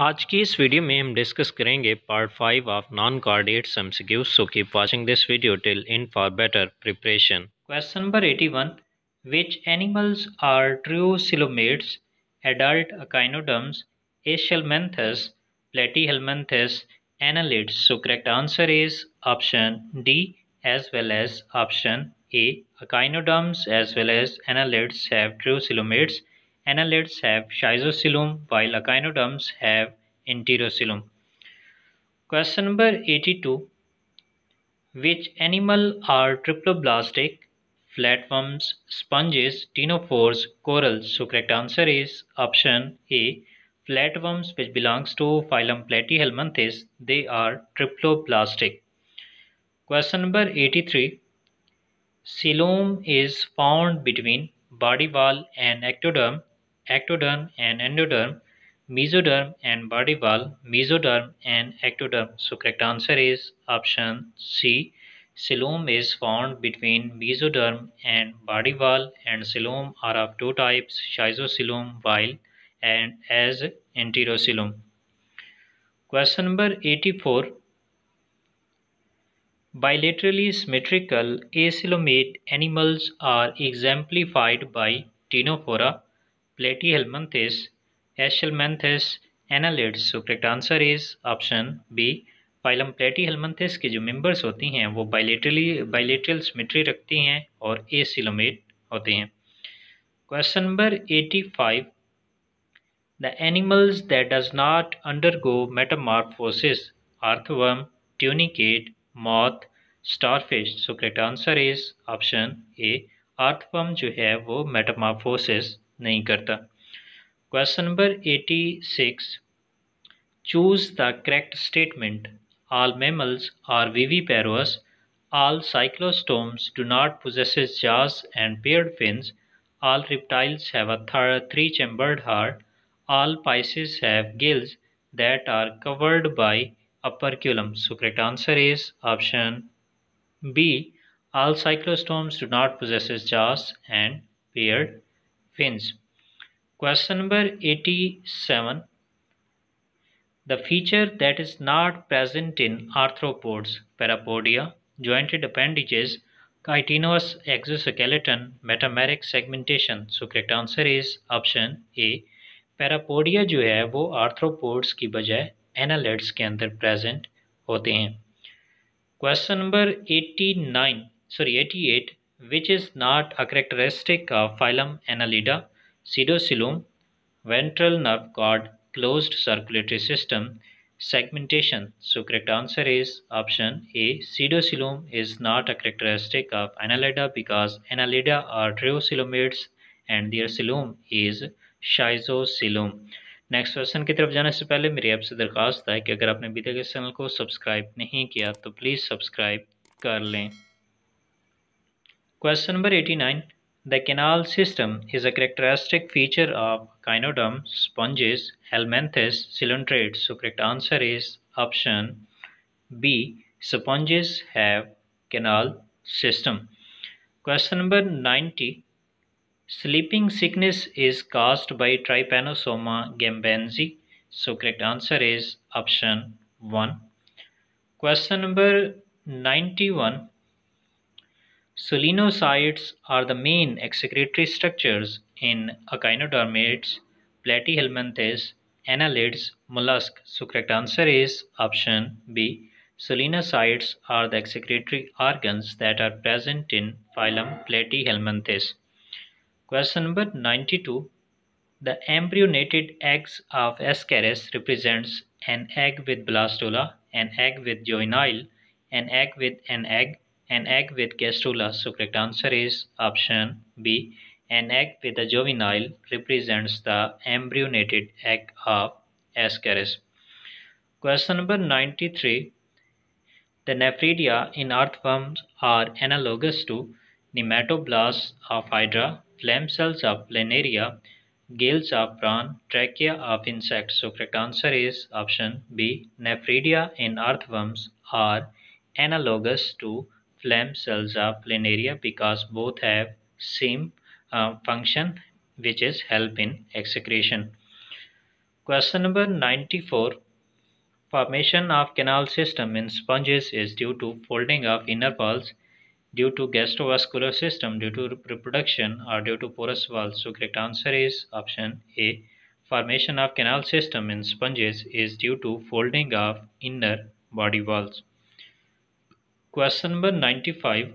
आज की इस वीडियो में हम डिस्कस करेंगे part 5 of non coordinates MCQs so keep watching this video till in for better preparation. Question number 81. Which animals are true coelomates? Adult echinoderms, Aschelmanthus, Platyhelminthes, annelids. So correct answer is option D as well as option A. Echinoderms as well as annelids have true coelomates. Annelids have schizocilum while echinoderms have enterocoelom. Question number 82. Which animal are triploblastic? Flatworms, sponges, ctenophores, corals. So correct answer is option A. Flatworms, which belongs to phylum Platyhelminthes, they are triploblastic. Question number 83. Coelom is found between body wall and ectoderm, ectoderm and endoderm, mesoderm and body wall, mesoderm and ectoderm. So correct answer is option C. Coelom is found between mesoderm and body wall, and coelom are of two types, schizocoelom while and as enterocoelom. Question number 84. Bilaterally symmetrical acoelomate animals are exemplified by Ctenophora, Platyhelminthes, Aschelmanthus, annelids. So correct answer is option B. Phylum Platyhelminthes के जो members होती हैं वो bilateral symmetry रखती हैं और acoelomate होते हैं। Question number 85. The animals that does not undergo metamorphosis: earthworm, tunicate, moth, starfish. So correct answer is option A. earthworm जो है वो metamorphosis नहीं करता। Question number 86. Choose the correct statement. All mammals are viviparous. All cyclostomes do not possess jaws and paired fins. All reptiles have a three-chambered heart. All Pisces have gills that are covered by operculum. So correct answer is option B. All cyclostomes do not possess jaws and paired fins. Question number 87. The feature that is not present in arthropods: parapodia, jointed appendages, chitinous exoskeleton, metameric segmentation. So correct answer is option A. Parapodia जो है वो arthropods की बजाय annelids के अंदर present होते हैं। Question number 88. Which is not a characteristic of phylum Annelida? Pseudocoelom, ventral nerve cord, closed circulatory system, segmentation. So correct answer is option A. Pseudocoelom is not a characteristic of Annelida because Annelida are true coelomates and their coelom is schizocoelom. Next question की तरफ जाने से पहले मेरी आपसे दरख्वास्त है कि अगर आपने अभी तक इस चैनल को सब्सक्राइब नहीं किया तो प्लीज़ सब्सक्राइब कर लें। Question number 89. The canal system is a characteristic feature of echinoderms, sponges, helminthes, coelentrates. So correct answer is option B. Sponges have canal system. Question number 90. Sleeping sickness is caused by Trypanosoma gambenzi. So correct answer is option 1. Question number 91. Selenocytes are the main excretory structures in echinodermates, platyhelminthes, annelids, mollusks. So correct answer is option B. Selenocytes are the excretory organs that are present in phylum Platyhelminthes. Question number 92. The embryonated eggs of Ascaris represents an egg with blastula, an egg with juvenile, an egg with an egg with gastrula. So correct answer is option B. An egg with a juvenile represents the embryonated egg of Ascaris. Question number 93. The nephridia in earthworms are analogous to nematoblasts of Hydra, flame cells of Planaria, gills of prawn, trachea of insects. So correct answer is option B. Nephridia in earthworms are analogous to flame cells of Planaria because both have same function, which is help in excretion. Question number 94. Formation of canal system in sponges is due to folding of inner walls, due to gastrovascular system, due to reproduction, or due to porous walls. So correct answer is option A. Formation of canal system in sponges is due to folding of inner body walls. Question number 95.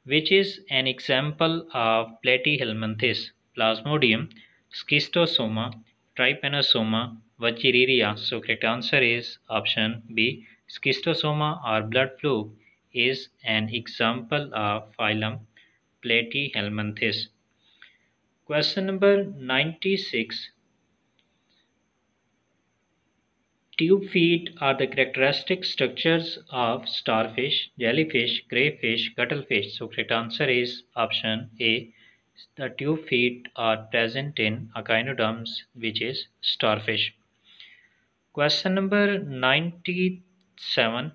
Which is an example of platyhelminthes? Plasmodium, schistosoma, trypanosoma, vachiriria. So correct answer is option B. Schistosoma or blood fluke is an example of phylum Platyhelminthes. Question number 96. Tube feet are the characteristic structures of starfish, jellyfish, crayfish, cuttlefish. So correct answer is option A. The tube feet are present in echinoderms, which is starfish. Question number 97.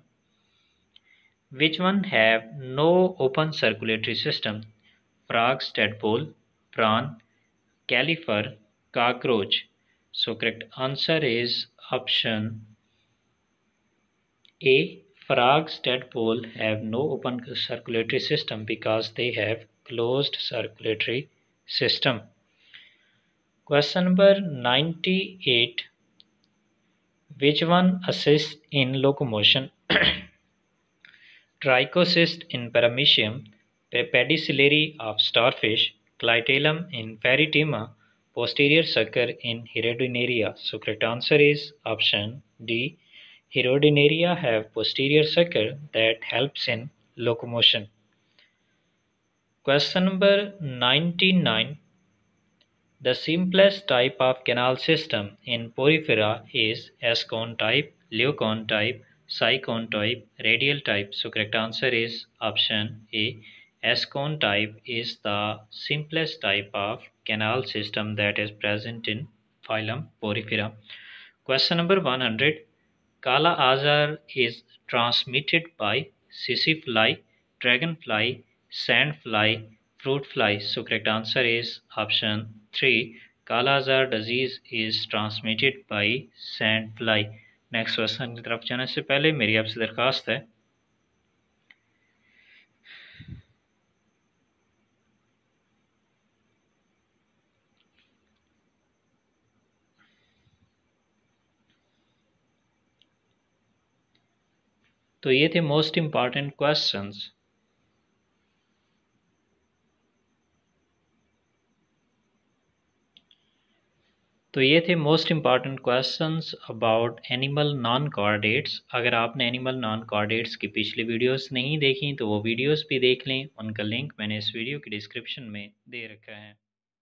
Which one have no open circulatory system? Frogs, tadpole, prawn, califer, cockroach. So correct answer is option A. Frogs, tadpole have no open circulatory system because they have closed circulatory system. Question number 98. Which one assists in locomotion? Trichocyst in paramecium, pedicellary of starfish, clitellum in Pheretima, posterior sucker in Hirudinaria. So correct answer is option D. Hirudinaria have posterior sucker that helps in locomotion. Question number 99. The simplest type of canal system in Porifera is S-cone type, Leucone type, Cycone type, radial type. So correct answer is option A. S-cone type is the simplest type of canal system that is present in phylum Porifera. Question number 100. Kala Azar is transmitted by sissy fly, dragonfly, sandfly, fruit fly. So correct answer is option 3. Kala Azar disease is transmitted by sandfly. Next question की तरफ जाने से पहले मेरी आपसे दरखास्त है तो ये थे most important questions about animal non chordates. अगर आपने एनिमल नॉन कॉर्डेट्स की पिछली वीडियोस नहीं देखी तो वो वीडियोस भी देख लें, उनका लिंक मैंने इस वीडियो की डिस्क्रिप्शन में दे रखा है।